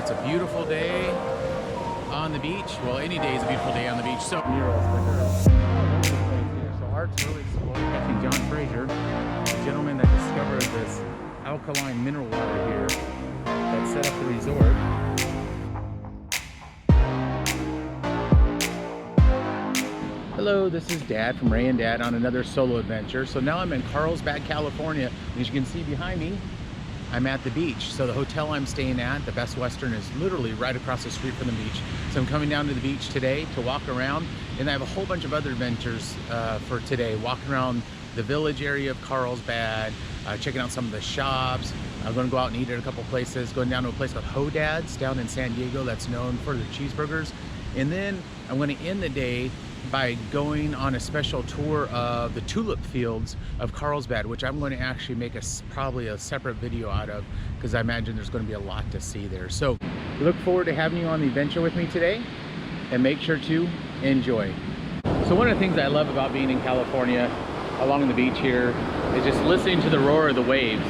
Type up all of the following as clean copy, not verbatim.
it's a beautiful day on the beach. Well, any day is a beautiful day on the beach. So murals, but they're all over the place here. So art's really exploring. Captain John Frazier, the gentleman that discovered this alkaline mineral water here that set up the resort. Hello, this is Dad from Ray and Dad on another solo adventure. So now I'm in Carlsbad, California. As you can see behind me, I'm at the beach. So the hotel I'm staying at, the Best Western, is literally right across the street from the beach. So I'm coming down to the beach today to walk around, and I have a whole bunch of other adventures for today. Walking around the village area of Carlsbad, checking out some of the shops. I'm gonna go out and eat at a couple places, going down to a place called Hodad's down in San Diego that's known for their cheeseburgers. And then I'm gonna end the day by going on a special tour of the tulip fields of Carlsbad, which I'm going to actually make probably a separate video out of, because I imagine there's going to be a lot to see there. So look forward to having you on the adventure with me today, and make sure to enjoy. So one of the things I love about being in California along the beach here is just listening to the roar of the waves.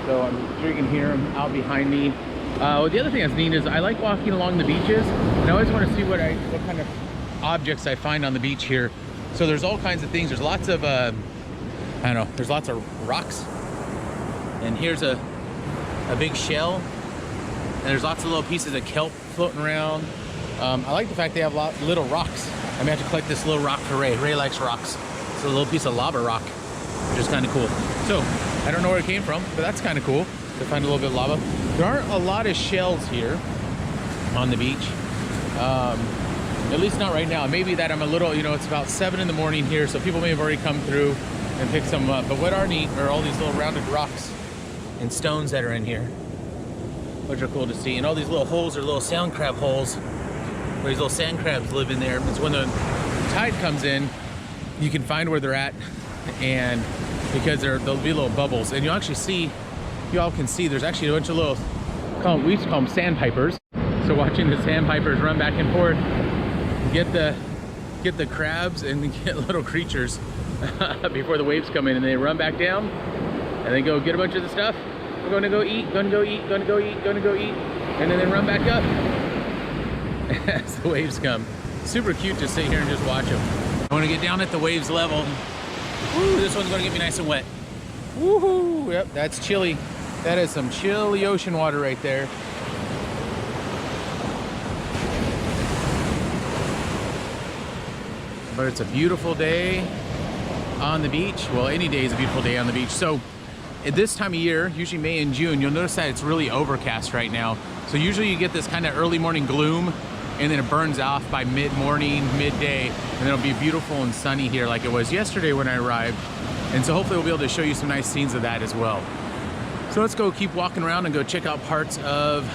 So I'm sure you can hear them out behind me. The other thing that's neat is I like walking along the beaches, and I always want to see what kind of objects I find on the beach here. So there's all kinds of things. There's lots of I don't know, there's lots of rocks, and here's a big shell, and there's lots of little pieces of kelp floating around. I like the fact they have little rocks. I may have to collect this little rock for Ray. Ray likes rocks. It's a little piece of lava rock, which is kind of cool. So I don't know where it came from, but that's kind of cool to find a little bit of lava. There aren't a lot of shells here on the beach. At least not right now. Maybe that I'm a little, you know, it's about 7 in the morning here, so people may have already come through and picked some up. But what are neat are all these little rounded rocks and stones that are in here, which are cool to see. And all these little holes are little sand crab holes, where these little sand crabs live in there. It's when the tide comes in, you can find where they're at, and because there'll be little bubbles. And you'll actually see, you all can see, there's actually a bunch of little, we used to call them sandpipers. So watching the sandpipers run back and forth, get the crabs and get little creatures before the waves come in, and they run back down and they go get a bunch of the stuff. We're gonna go eat, gonna go eat, gonna go eat, gonna go eat, and then they run back up as the waves come. Super cute to sit here and just watch them. I want to get down at the waves level. Woo, this one's gonna get me nice and wet. Woohoo! Yep, that's chilly. That is some chilly ocean water right there. But it's a beautiful day on the beach. Well, any day is a beautiful day on the beach. So at this time of year, usually May and June, you'll notice that it's really overcast right now. So usually you get this kind of early morning gloom, and then it burns off by mid-morning, midday, and it'll be beautiful and sunny here like it was yesterday when I arrived. And so hopefully we'll be able to show you some nice scenes of that as well. So let's go keep walking around and go check out parts of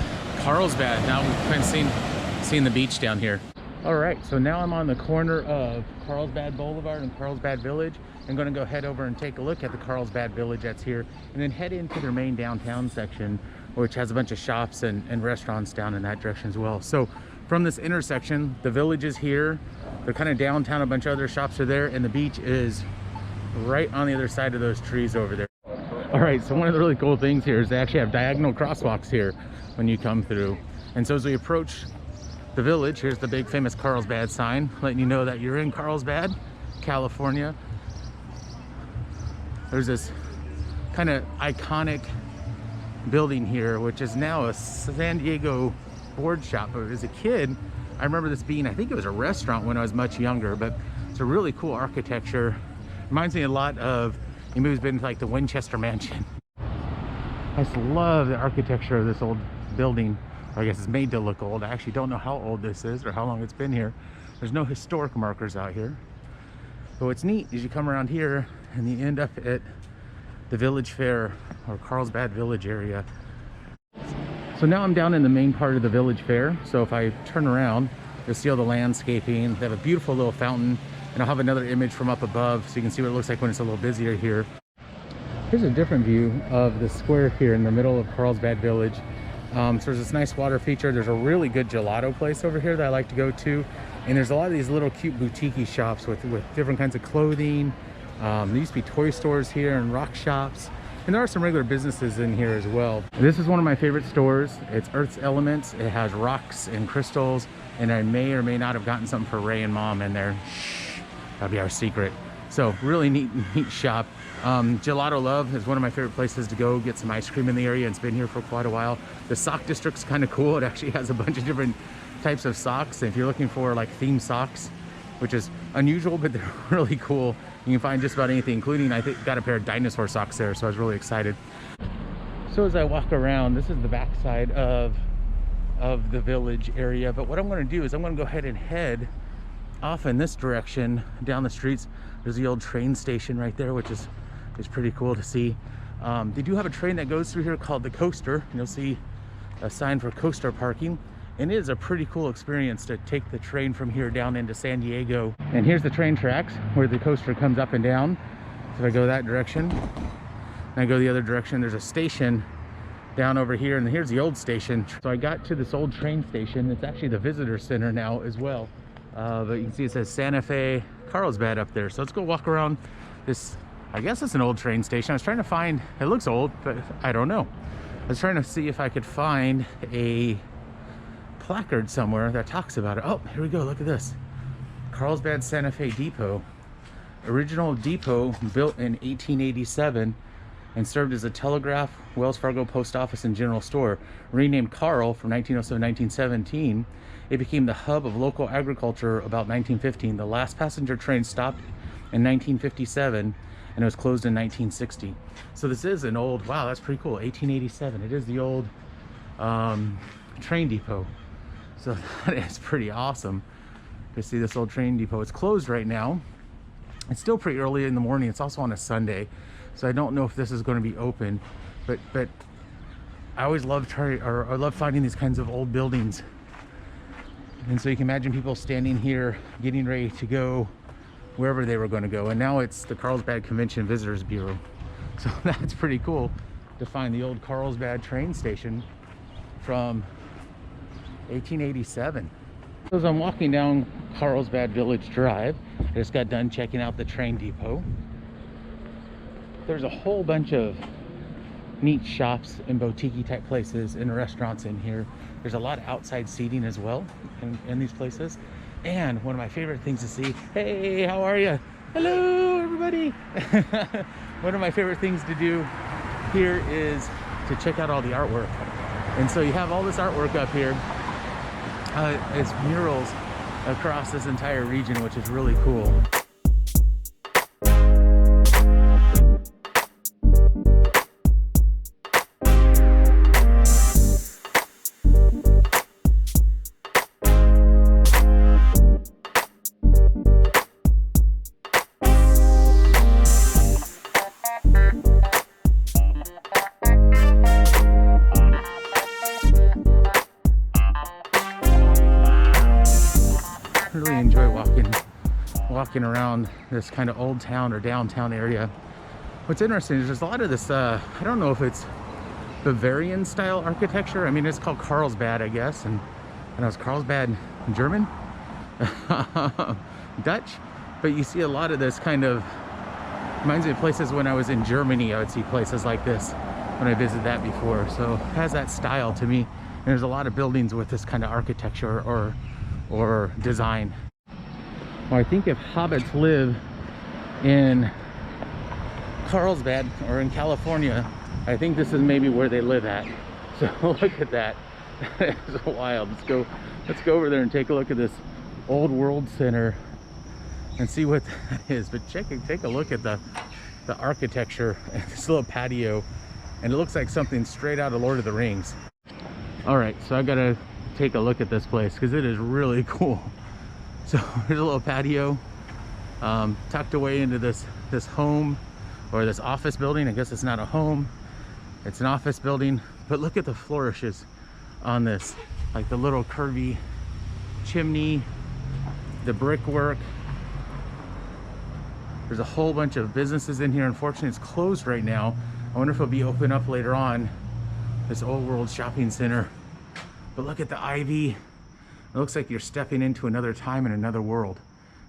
Carlsbad. Now we've kind of seen the beach down here. All right, so now I'm on the corner of Carlsbad Boulevard and Carlsbad Village. I'm gonna go head over and take a look at the Carlsbad Village that's here, and then head into their main downtown section, which has a bunch of shops and restaurants down in that direction as well. So from this intersection, the village is here, they're kind of downtown, a bunch of other shops are there, and the beach is right on the other side of those trees over there. All right, so one of the really cool things here is they actually have diagonal crosswalks here when you come through. And so as we approach the village, here's the big famous Carlsbad sign letting you know that you're in Carlsbad, California. There's this kind of iconic building here, which is now a San Diego board shop. But as a kid, I remember this being, I think it was a restaurant when I was much younger, but it's a really cool architecture. Reminds me a lot of, anybody who's been to like the Winchester Mansion. I just love the architecture of this old building. I guess it's made to look old. I actually don't know how old this is or how long it's been here. There's no historic markers out here. But what's neat is you come around here and you end up at the Village Fair or Carlsbad Village area. So now I'm down in the main part of the Village Fair. So if I turn around, you'll see all the landscaping. They have a beautiful little fountain, and I'll have another image from up above so you can see what it looks like when it's a little busier here. Here's a different view of the square here in the middle of Carlsbad Village. So there's this nice water feature. There's a really good gelato place over here that I like to go to. And there's a lot of these little cute boutique-y shops with different kinds of clothing. There used to be toy stores here and rock shops. And there are some regular businesses in here as well. This is one of my favorite stores. It's Earth's Elements. It has rocks and crystals, and I may or may not have gotten something for Ray and Mom in there. Shh, that'll be our secret. So really neat shop. Gelato Love is one of my favorite places to go get some ice cream in the area. It's been here for quite a while. The sock district's kind of cool. It actually has a bunch of different types of socks. If you're looking for like themed socks, which is unusual, but they're really cool. You can find just about anything, including I think got a pair of dinosaur socks there, so I was really excited. So as I walk around, this is the backside of the village area, but what I'm going to do is I'm going to go ahead and head off in this direction down the streets. There's the old train station right there, which is pretty cool to see. They do have a train that goes through here called the Coaster. You'll see a sign for coaster parking, and it is a pretty cool experience to take the train from here down into San Diego. And here's the train tracks where the coaster comes up and down. So if I go that direction and I go the other direction, there's a station down over here, and here's the old station. So I got to this old train station. It's actually the visitor center now as well. But you can see it says Santa Fe Carlsbad up there. So let's go walk around this. I guess it's an old train station. I was trying to find, it looks old, but I don't know. I was trying to see if I could find a placard somewhere that talks about it. Oh, here we go, look at this. Carlsbad Santa Fe Depot. Original depot built in 1887 and served as a telegraph, Wells Fargo post office, and general store. Renamed Carl from 1907 to 1917, it became the hub of local agriculture about 1915. The last passenger train stopped in 1957 and it was closed in 1960. So this is an old, wow, that's pretty cool, 1887. It is the old train depot. So that is pretty awesome to see this old train depot. It's closed right now. It's still pretty early in the morning. It's also on a Sunday, so I don't know if this is going to be open, but I always love I love finding these kinds of old buildings. And so you can imagine people standing here getting ready to go wherever they were going to go. And now it's the Carlsbad Convention Visitors Bureau. So that's pretty cool to find the old Carlsbad train station from 1887. As I'm walking down Carlsbad Village Drive, I just got done checking out the train depot. There's a whole bunch of neat shops and boutique type places and restaurants in here. There's a lot of outside seating as well in these places. And one of my favorite things to see, hey, how are you? Hello, everybody. One of my favorite things to do here is to check out all the artwork. And so you have all this artwork up here. It's murals across this entire region, which is really cool. Really enjoy walking around this kind of old town or downtown area. What's interesting is there's a lot of this I don't know if it's Bavarian style architecture. I mean, it's called Carlsbad, I guess, and it was Carlsbad German, Dutch, but you see a lot of this kind of reminds me of places when I was in Germany. I would see places like this when I visited that before. So it has that style to me, and there's a lot of buildings with this kind of architecture or design. Well, I think if hobbits live in Carlsbad or in California, I think this is maybe where they live at. So look at that. It's wild. Let's go over there and take a look at this old world center and see what that is. But take a look at the architecture and this little patio, and it looks like something straight out of Lord of the Rings. All right, so I gotta take a look at this place because it is really cool. So here's a little patio tucked away into this home or this office building. I guess it's not a home, it's an office building, but look at the flourishes on this, like the little curvy chimney, the brickwork. There's a whole bunch of businesses in here. Unfortunately, it's closed right now. I wonder if it'll be open up later on, this old world shopping center. But look at the ivy. It looks like you're stepping into another time and another world.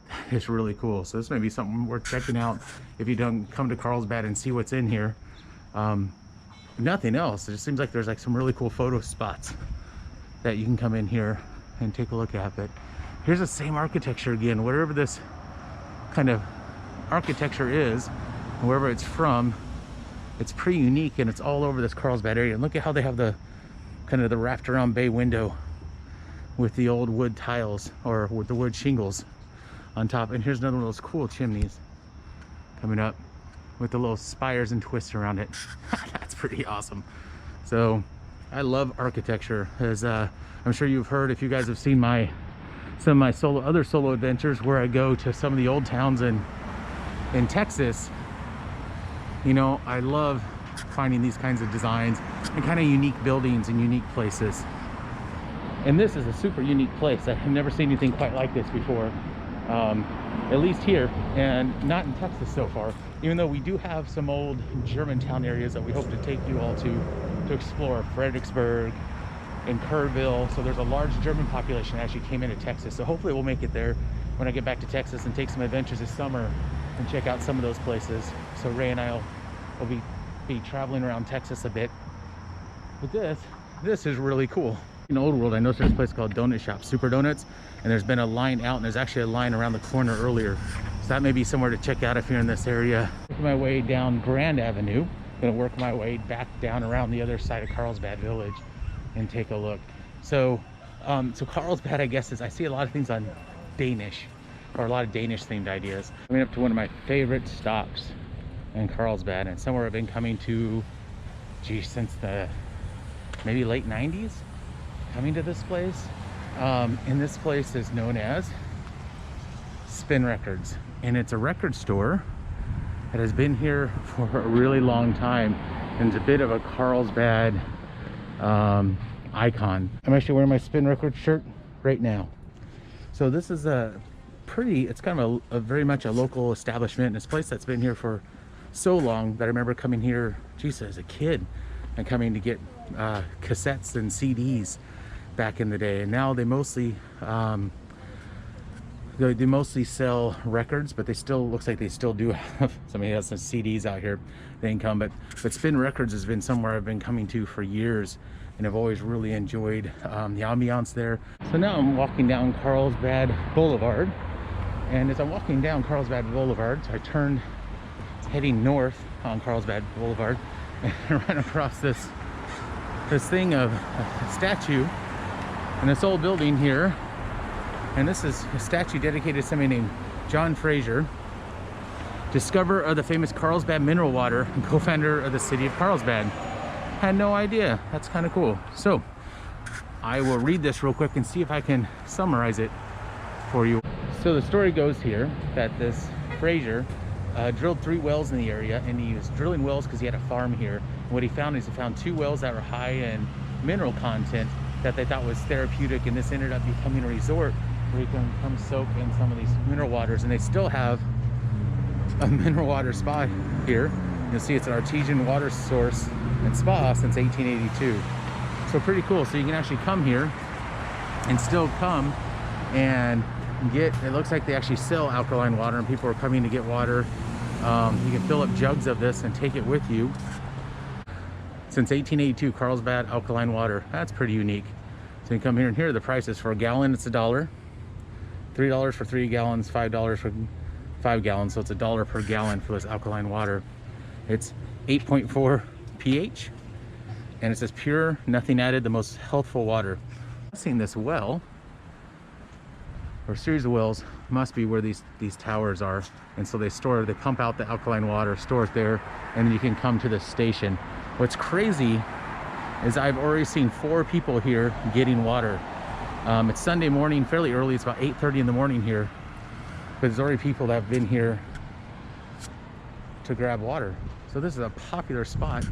That is really cool. So this may be something worth checking out if you don't come to Carlsbad and see what's in here. Nothing else. It just seems like there's like some really cool photo spots that you can come in here and take a look at. But here's the same architecture again. Wherever this kind of architecture is, wherever it's from, it's pretty unique, and it's all over this Carlsbad area. And look at how they have the kind of the wrapped around bay window with the old wood tiles, or with the wood shingles on top. And here's another one of those cool chimneys coming up with the little spires and twists around it. That's pretty awesome. So I love architecture, as I'm sure you've heard if you guys have seen some of my other solo adventures where I go to some of the old towns in Texas. You know, I love finding these kinds of designs and kind of unique buildings and unique places. And this is a super unique place. I have never seen anything quite like this before, at least here, and not in Texas so far, even though we do have some old Germantown areas that we hope to take you all to explore. Fredericksburg and Kerrville. So there's a large German population that actually came into Texas. So hopefully we'll make it there when I get back to Texas and take some adventures this summer and check out some of those places. So Ray and I will be traveling around Texas a bit. But this is really cool. In Old World, I noticed there's a place called Donut Shop, Super Donuts, and there's been a line out, and there's actually a line around the corner earlier. So that may be somewhere to check out if you're in this area. Working my way down Grand Avenue, gonna work my way back down around the other side of Carlsbad Village and take a look. So Carlsbad, I guess, I see a lot of things on Danish, or a lot of Danish themed ideas. Coming up to one of my favorite stops in Carlsbad, and somewhere I've been coming to, geez, since the maybe late 90s, coming to this place. And this place is known as Spin Records, and it's a record store that has been here for a really long time, and it's a bit of a Carlsbad icon. I'm actually wearing my Spin Records shirt right now. So this is it's kind of a very much a local establishment, and it's a place that's been here for so long that I remember coming here, geez, as a kid, and coming to get cassettes and CDs back in the day. And now they mostly sell records, but they still, looks like they still do have, somebody has some CDs out here they can come, but Spin Records has been somewhere I've been coming to for years, and I've always really enjoyed the ambiance there. So now I'm walking down Carlsbad Boulevard, and as I'm walking down Carlsbad Boulevard, so I turned heading north on Carlsbad Boulevard, and I ran across this thing of a statue in this old building here. And this is a statue dedicated to somebody named John Frazier, discoverer of the famous Carlsbad mineral water and co-founder of the city of Carlsbad. Had no idea. That's kind of cool. So I will read this real quick and see if I can summarize it for you. So the story goes here that this Frazier drilled 3 wells in the area, and he was drilling wells because he had a farm here. And what he found is he found 2 wells that were high in mineral content that they thought was therapeutic, and this ended up becoming a resort where you can come soak in some of these mineral waters. And they still have a mineral water spa here. You'll see it's an artesian water source and spa since 1882. So pretty cool. So you can actually come here and still come and get, it looks like they actually sell alkaline water, and people are coming to get water. You can fill up jugs of this and take it with you. Since 1882, Carlsbad alkaline water. That's pretty unique. So you can come here, and here are the prices. For a gallon, it's $1. $3 for 3 gallons, $5 for 5 gallons. So it's $1 per gallon for this alkaline water. It's 8.4 pH, and it says pure, nothing added, the most healthful water. I've seen this well, or a series of wells, must be where these towers are, and so they pump out the alkaline water, store it there, and then you can come to the station. What's crazy is I've already seen 4 people here getting water. It's Sunday morning, fairly early. It's about 8:30 in the morning here, but there's already people that have been here to grab water. So this is a popular spot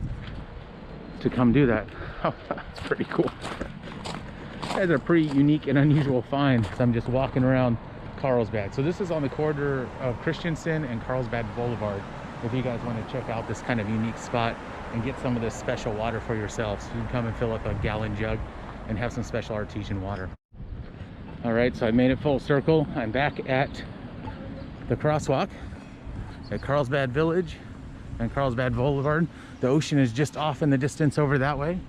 to come do that. Oh, that's pretty cool. That's a pretty unique and unusual find. So I'm just walking around Carlsbad. So this is on the corner of Christensen and Carlsbad Boulevard. If you guys want to check out this kind of unique spot and get some of this special water for yourselves, you can come and fill up a gallon jug and have some special artesian water. All right, so I made it full circle. I'm back at the crosswalk at Carlsbad Village and Carlsbad Boulevard. The ocean is just off in the distance over that way.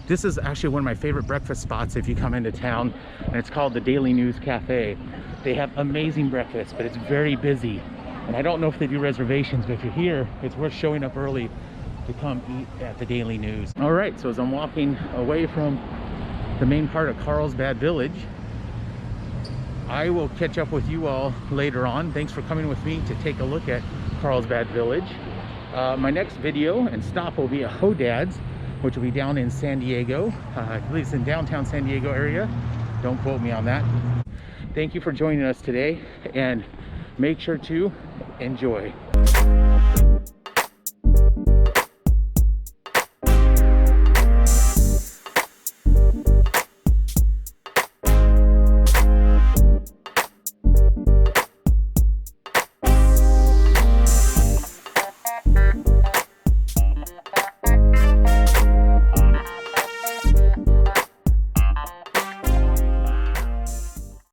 This is actually one of my favorite breakfast spots if you come into town, and it's called the Daily News Cafe. They have amazing breakfast, but it's very busy. And I don't know if they do reservations, but if you're here, it's worth showing up early to come eat at the Daily News. All right, so as I'm walking away from the main part of Carlsbad Village, I will catch up with you all later on. Thanks for coming with me to take a look at Carlsbad Village. My next video and stop will be at Hodad's, which will be down in San Diego. I believe it's in downtown San Diego area. Don't quote me on that. Thank you for joining us today, and make sure to enjoy.